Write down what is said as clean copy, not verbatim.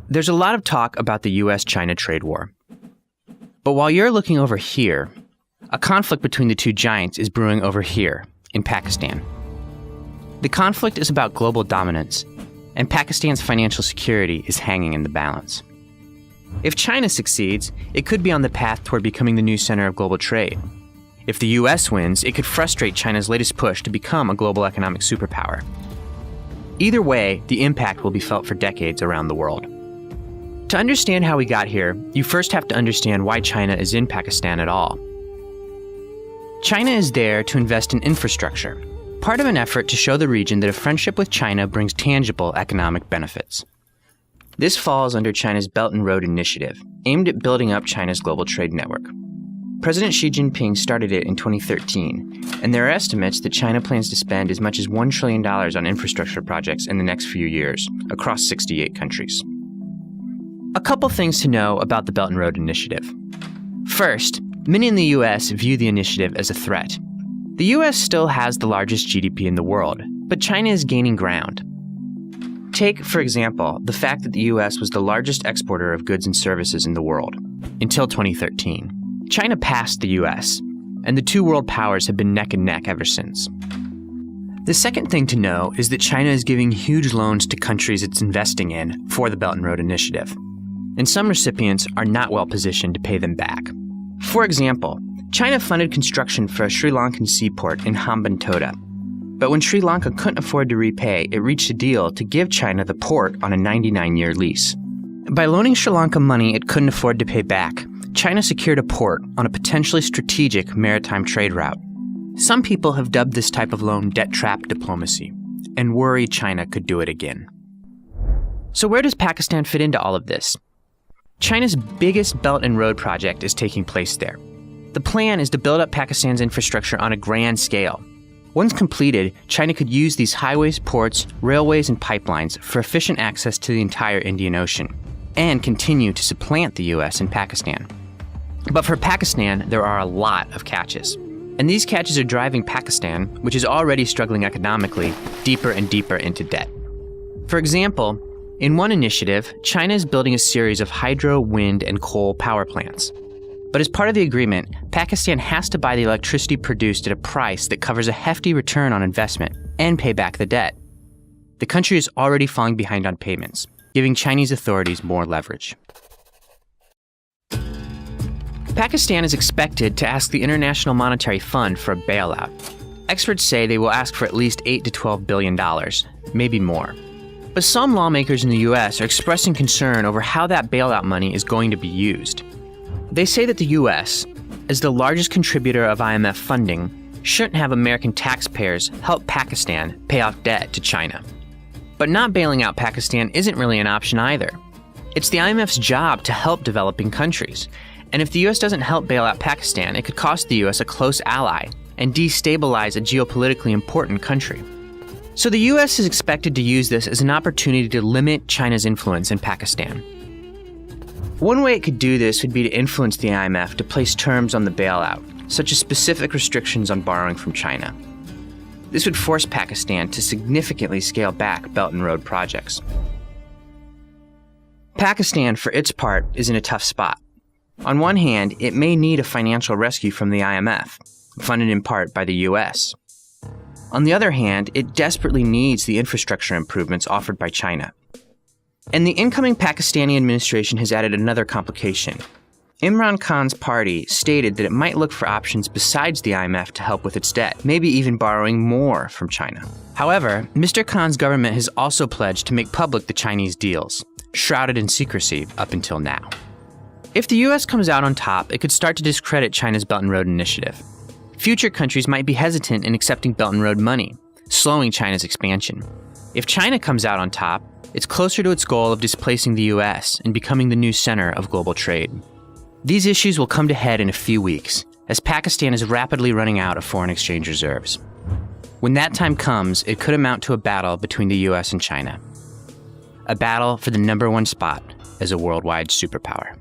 There's a lot of talk about the US-China trade war. But while you're looking over here, a conflict between the two giants is brewing over here, in Pakistan. The conflict is about global dominance, and Pakistan's financial security is hanging in the balance. If China succeeds, it could be on the path toward becoming the new center of global trade. If the US wins, it could frustrate China's latest push to become a global economic superpower. Either way, the impact will be felt for decades around the world. To understand how we got here, you first have to understand why China is in Pakistan at all. China is there to invest in infrastructure, part of an effort to show the region that a friendship with China brings tangible economic benefits. This falls under China's Belt and Road Initiative, aimed at building up China's global trade network. President Xi Jinping started it in 2013, and there are estimates that China plans to spend as much as $1 trillion on infrastructure projects in the next few years, across 68 countries. A couple things to know about the Belt and Road Initiative. First, many in the US view the initiative as a threat. The US still has the largest GDP in the world, but China is gaining ground. Take, for example, the fact that the US was the largest exporter of goods and services in the world, until 2013. China passed the US, and the two world powers have been neck and neck ever since. The second thing to know is that China is giving huge loans to countries it's investing in for the Belt and Road Initiative, and some recipients are not well positioned to pay them back. For example, China funded construction for a Sri Lankan seaport in Hambantota, but when Sri Lanka couldn't afford to repay, it reached a deal to give China the port on a 99-year lease. By loaning Sri Lanka money it couldn't afford to pay back, China secured a port on a potentially strategic maritime trade route. Some people have dubbed this type of loan debt trap diplomacy, and worry China could do it again. So where does Pakistan fit into all of this? China's biggest Belt and Road project is taking place there. The plan is to build up Pakistan's infrastructure on a grand scale. Once completed, China could use these highways, ports, railways, and pipelines for efficient access to the entire Indian Ocean, and continue to supplant the US in Pakistan. But for Pakistan, there are a lot of catches. And these catches are driving Pakistan, which is already struggling economically, deeper and deeper into debt. For example, in one initiative, China is building a series of hydro, wind, and coal power plants. But as part of the agreement, Pakistan has to buy the electricity produced at a price that covers a hefty return on investment and pay back the debt. The country is already falling behind on payments, giving Chinese authorities more leverage. Pakistan is expected to ask the International Monetary Fund for a bailout. Experts say they will ask for at least $8 to $12 billion, maybe more. But some lawmakers in the US are expressing concern over how that bailout money is going to be used. They say that the US, as the largest contributor of IMF funding, shouldn't have American taxpayers help Pakistan pay off debt to China. But not bailing out Pakistan isn't really an option either. It's the IMF's job to help developing countries. And if the US doesn't help bail out Pakistan, it could cost the US a close ally and destabilize a geopolitically important country. So the US is expected to use this as an opportunity to limit China's influence in Pakistan. One way it could do this would be to influence the IMF to place terms on the bailout, such as specific restrictions on borrowing from China. This would force Pakistan to significantly scale back Belt and Road projects. Pakistan, for its part, is in a tough spot. On one hand, it may need a financial rescue from the IMF, funded in part by the US. On the other hand, it desperately needs the infrastructure improvements offered by China. And the incoming Pakistani administration has added another complication. Imran Khan's party stated that it might look for options besides the IMF to help with its debt, maybe even borrowing more from China. However, Mr. Khan's government has also pledged to make public the Chinese deals, shrouded in secrecy up until now. If the US comes out on top, it could start to discredit China's Belt and Road Initiative. Future countries might be hesitant in accepting Belt and Road money, slowing China's expansion. If China comes out on top, it's closer to its goal of displacing the US and becoming the new center of global trade. These issues will come to head in a few weeks, as Pakistan is rapidly running out of foreign exchange reserves. When that time comes, it could amount to a battle between the US and China. A battle for the #1 spot as a worldwide superpower.